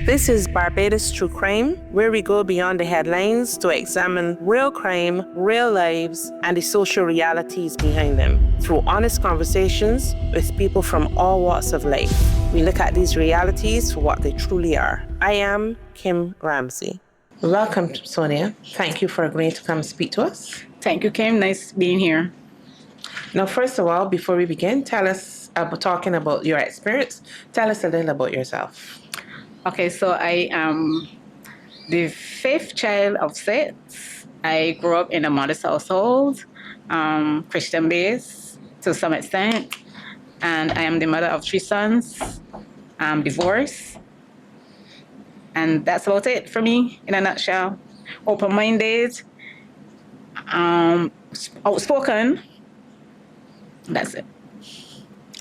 This is Barbados True Crime, where we go beyond the headlines to examine real crime, real lives, and the social realities behind them through honest conversations with people from all walks of life. We look at these realities for what they truly are. I am Kim Ramsey. Welcome, Sonia. Thank you for agreeing to come speak to us. Thank you, Kim. Nice being here. Now, first of all, before we begin, tell us talking about your experience. Tell us a little about yourself. Okay, so I am the fifth child of six. I grew up in a modest household, Christian-based to some extent, and I am the mother of three sons. I'm divorced, and that's about it for me in a nutshell. Open-minded, outspoken. That's it.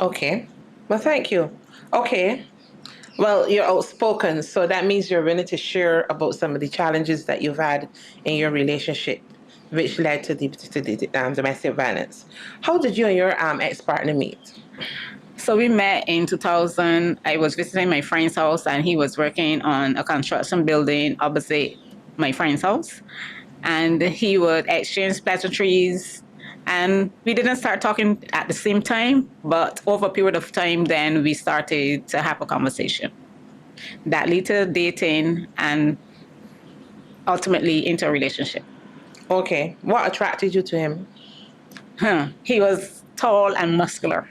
Okay. Well, thank you. Okay. Well, you're outspoken, so that means you're willing to share about some of the challenges that you've had in your relationship, which led to the domestic violence. How did you and your ex-partner meet? So we met in 2000. I was visiting my friend's house, and he was working on a construction building opposite my friend's house. And he would exchange pleasantries, and we didn't start talking at the same time, but over a period of time, then we started to have a conversation that led to dating and ultimately into a relationship. Okay. What attracted you to him? He was tall and muscular.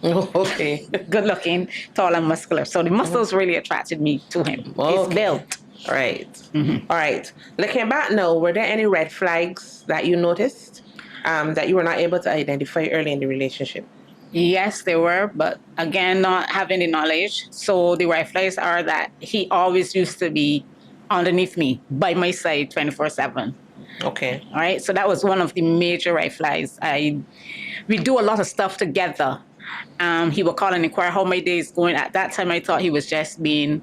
Okay. Good looking, tall and muscular. So the muscles really attracted me to him. Okay. He's built. All right. Mm-hmm. All right. Looking back now, were there any red flags that you noticed that you were not able to identify early in the relationship? Yes, there were, but again, not having the knowledge. So the red flags are that he always used to be underneath me, by my side, 24/7. Okay. All right. So that was one of the major red flags. We do a lot of stuff together. He would call and inquire how my day is going. At that time, I thought he was just showing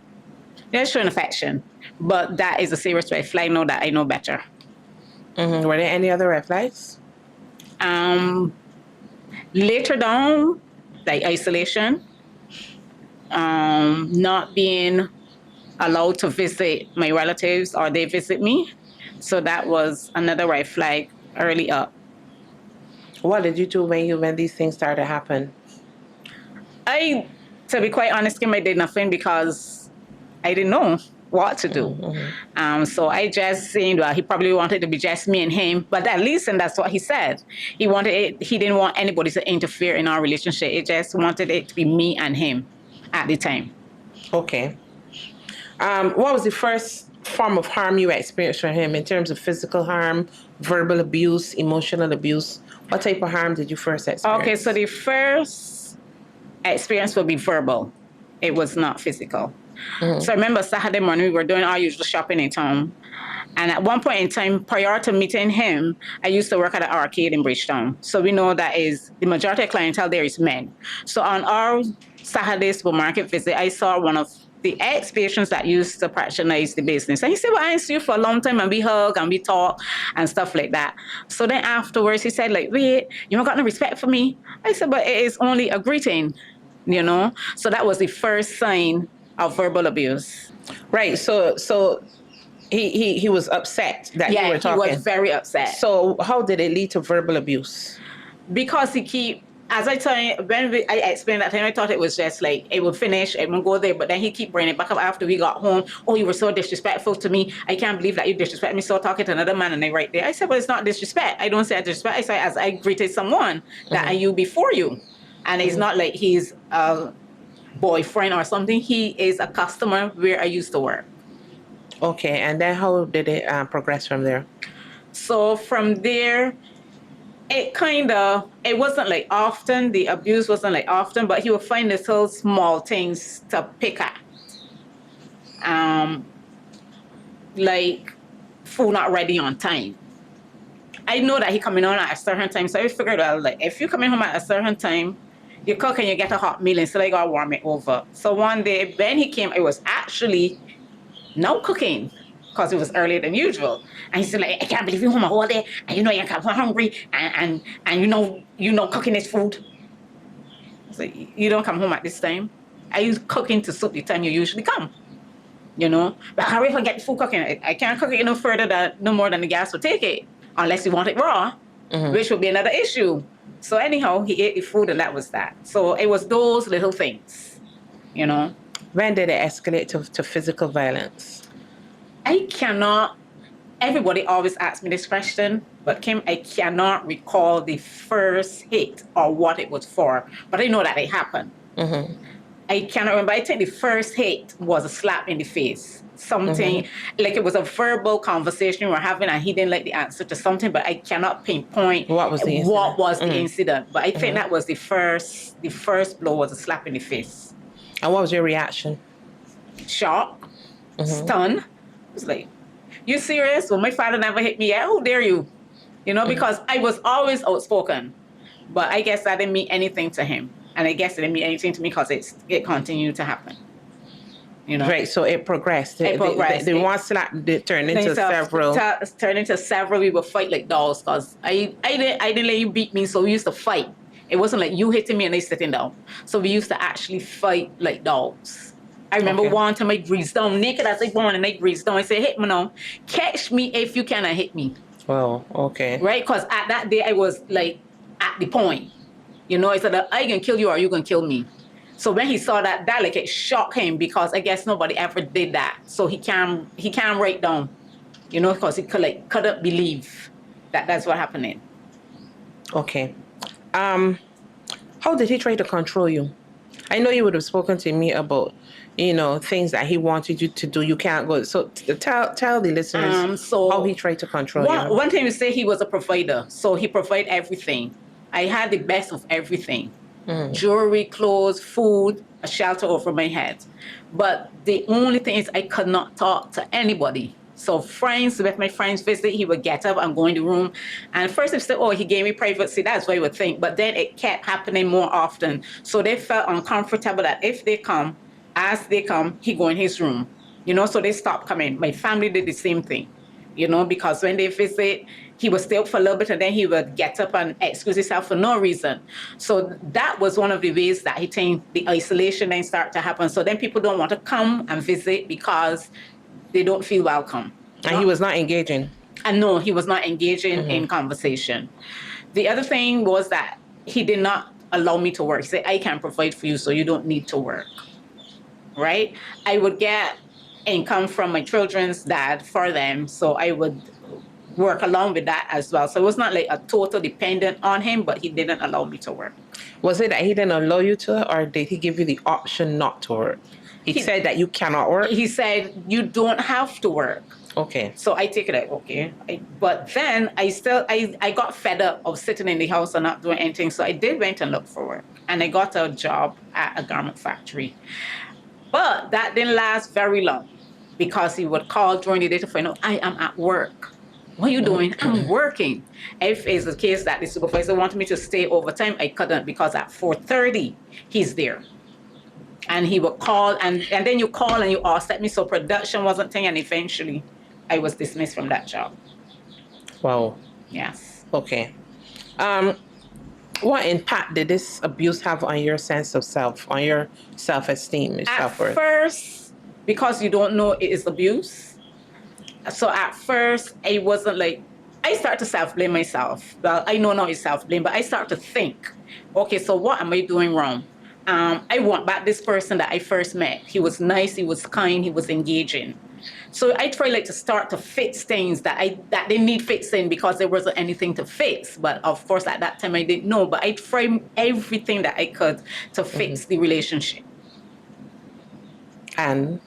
affection. But that is a serious red flag now that I know better. Mm-hmm. Were there any other red flags? Later down, like isolation, not being allowed to visit my relatives or they visit me. So that was another red flag early up. What did you do when these things started to happen? To be quite honest, Kim, I did nothing because I didn't know what to do. Mm-hmm. So I just said, well, he probably wanted to be just me and him, but at least, and that's what he said. He didn't want anybody to interfere in our relationship. He just wanted it to be me and him at the time. Okay. What was the first form of harm you experienced from him in terms of physical harm, verbal abuse, emotional abuse? What type of harm did you first experience? Okay, so the first experience would be verbal. It was not physical. Mm-hmm. So I remember Saturday morning, we were doing our usual shopping in town. And at one point in time, prior to meeting him, I used to work at an arcade in Bridgetown. So we know that is the majority of clientele there is men. So on our Saturday supermarket visit, I saw one of the ex-patients that used to patronize the business. And he said, well, I see you for a long time, and we hug and we talk and stuff like that. So then afterwards, he said, like, wait, you don't got no respect for me? I said, but it is only a greeting, you know? So that was the first sign of verbal abuse. Right. So he was upset that you were talking. He was very upset. So how did it lead to verbal abuse? Because as I tell you, I explained that time, I thought it was just like, it would finish, it would go there, but then he keep bringing it back up after we got home. Oh, you were so disrespectful to me. I can't believe that you disrespect me. So talking to another man, and I right there. I said, well, it's not disrespect. I don't say disrespect. I say, as I greeted someone that I knew before you. And it's not like he's a boyfriend or something. He is a customer where I used to work. Okay, and then how did it progress from there? So from there, it wasn't like often, the abuse wasn't like often, but he would find little small things to pick at. Like food not ready on time. I know that he coming on at a certain time, so I figured out, like, if you coming home at a certain time, you cook and you get a hot meal, and so I gotta warm it over. So one day when he came, it was actually no cooking, because it was earlier than usual. And he said, like, I can't believe you're home a whole day, and you know you come home hungry, and you know cooking is food. So you don't come home at this time. Are you cooking to suit the time you usually come? But hurry up and get the food cooking. I can't cook it no more than the gas will take it, unless you want it raw, which would be another issue. So anyhow, he ate the food, and that was that. So it was those little things. When did it escalate to physical violence? I cannot. Everybody always asks me this question, but Kim, I cannot recall the first hit or what it was for. But I know that it happened. I cannot remember. I think the first hit was a slap in the face. Something like it was a verbal conversation we were having, and he didn't like the answer to something, but I cannot pinpoint what was the incident. But I think that was the first blow was a slap in the face. And what was your reaction? Shock, stun. It was like, you serious? Well, my father never hit me yet. How dare you? Because I was always outspoken. But I guess that didn't mean anything to him. And I guess it didn't mean anything to me because it continued to happen. Right, so it progressed. The one slap turned into several. Turned into several. We would fight like dogs because I didn't let you beat me, so we used to fight. It wasn't like you hitting me and I sitting down. So we used to actually fight like dogs. I remember one time I breezed down, naked as I born, and I breezed down. I said, hit me now. Catch me if you cannot hit me. Well, okay. Right? Because at that day, I was like at the point. I said, I can kill you or you can kill me. So when he saw that like it shocked him because I guess nobody ever did that. So he can't write down, because he couldn't believe that that's what happened. Okay. How did he try to control you? I know you would have spoken to me about, things that he wanted you to do. You can't go. So tell the listeners how he tried to control you. One thing you say, he was a provider. So he provided everything. I had the best of everything. Jewelry, clothes, food, a shelter over my head. But the only thing is I could not talk to anybody. So with my friends visit, he would get up and go in the room. And first they said, he gave me privacy. That's what you would think. But then it kept happening more often. So they felt uncomfortable that if they come, as they come, he go in his room. So they stopped coming. My family did the same thing, because when they visit, he would stay up for a little bit and then he would get up and excuse himself for no reason. So that was one of the ways that he think the isolation then start to happen. So then people don't want to come and visit because they don't feel welcome. And he was not engaging? And no, he was not engaging in conversation. The other thing was that he did not allow me to work. He said, I can provide for you, so you don't need to work. Right? I would get income from my children's dad for them, so I would work along with that as well. So it was not like a total dependent on him, but he didn't allow me to work. Was it that he didn't allow you to, or did he give you the option not to work? He said that you cannot work? He said, you don't have to work. Okay. So I take it like, okay. But then I got fed up of sitting in the house and not doing anything. So I did went and look for work. And I got a job at a garment factory. But that didn't last very long because he would call during the day to find out, I am at work. What are you doing? I'm working. If it's the case that the supervisor wanted me to stay overtime, I couldn't because at 4:30, he's there. And he would call, and then you call and you offset me, so production wasn't thing, and eventually I was dismissed from that job. Wow. Yes. Okay. What impact did this abuse have on your sense of self, on your self-esteem, your self-worth? At first, because you don't know it is abuse, so at first, I wasn't like, I started to self-blame myself. Well, I know now it's self-blame, but I started to think, okay, so what am I doing wrong? I want back this person that I first met. He was nice, he was kind, he was engaging. So I try to start to fix things that they need fixing because there wasn't anything to fix. But of course, at that time, I didn't know. But I tried everything that I could to fix the relationship. And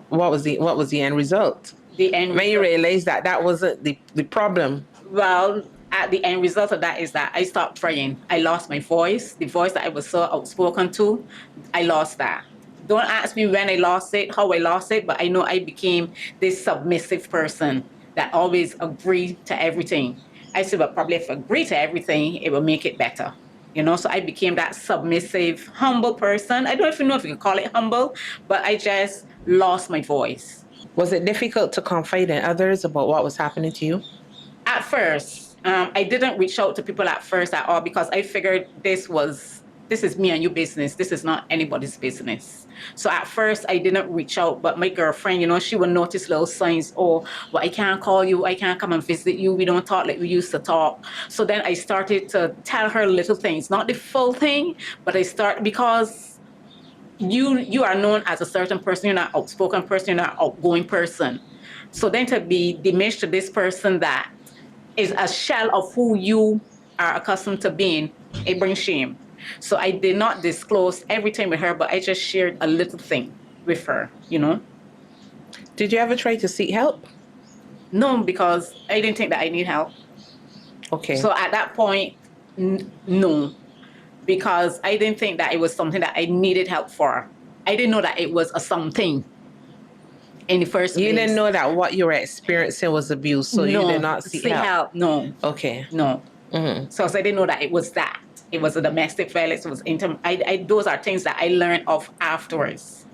what was the end result? When you realized that wasn't the problem? Well, at the end result of that is that I stopped trying. I lost my voice. The voice that I was so outspoken to, I lost that. Don't ask me when I lost it, how I lost it, but I know I became this submissive person that always agreed to everything. I said, but probably if I agree to everything, it will make it better. So I became that submissive, humble person. I don't even know if you can call it humble, but I just lost my voice. Was it difficult to confide in others about what was happening to you? At first, I didn't reach out to people at first at all because I figured this was This is me and your business. This is not anybody's business. So at first I didn't reach out, but my girlfriend, she would notice little signs. Oh, well, I can't call you. I can't come and visit you. We don't talk like we used to talk. So then I started to tell her little things, not the full thing, but because you are known as a certain person. You're not an outspoken person. You're not an outgoing person. So then to be diminished to this person that is a shell of who you are accustomed to being, it brings shame. So I did not disclose everything with her, but I just shared a little thing with her, Did you ever try to seek help? No, because I didn't think that I need help. Okay. So at that point, no, because I didn't think that it was something that I needed help for. I didn't know that it was a something in the first place. You didn't know that what you were experiencing was abuse, so you did not seek help. No. Okay. No. Mm-hmm. So I didn't know that it was that. It was a domestic violence. It was those are things that I learned of afterwards.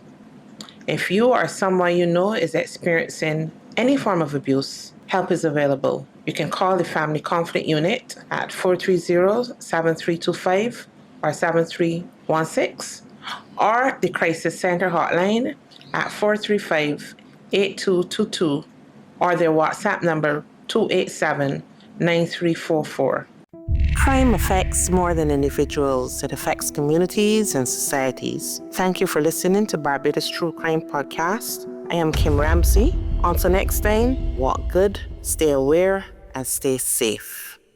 If you or someone you know is experiencing any form of abuse, help is available. You can call the Family Conflict Unit at 430-7325 or 7316, or the Crisis Center hotline at 435-8222, or their WhatsApp number 287-9344. Crime affects more than individuals. It affects communities and societies. Thank you for listening to Barbados True Crime Podcast. I am Kim Ramsey. Until next time, walk good, stay aware, and stay safe.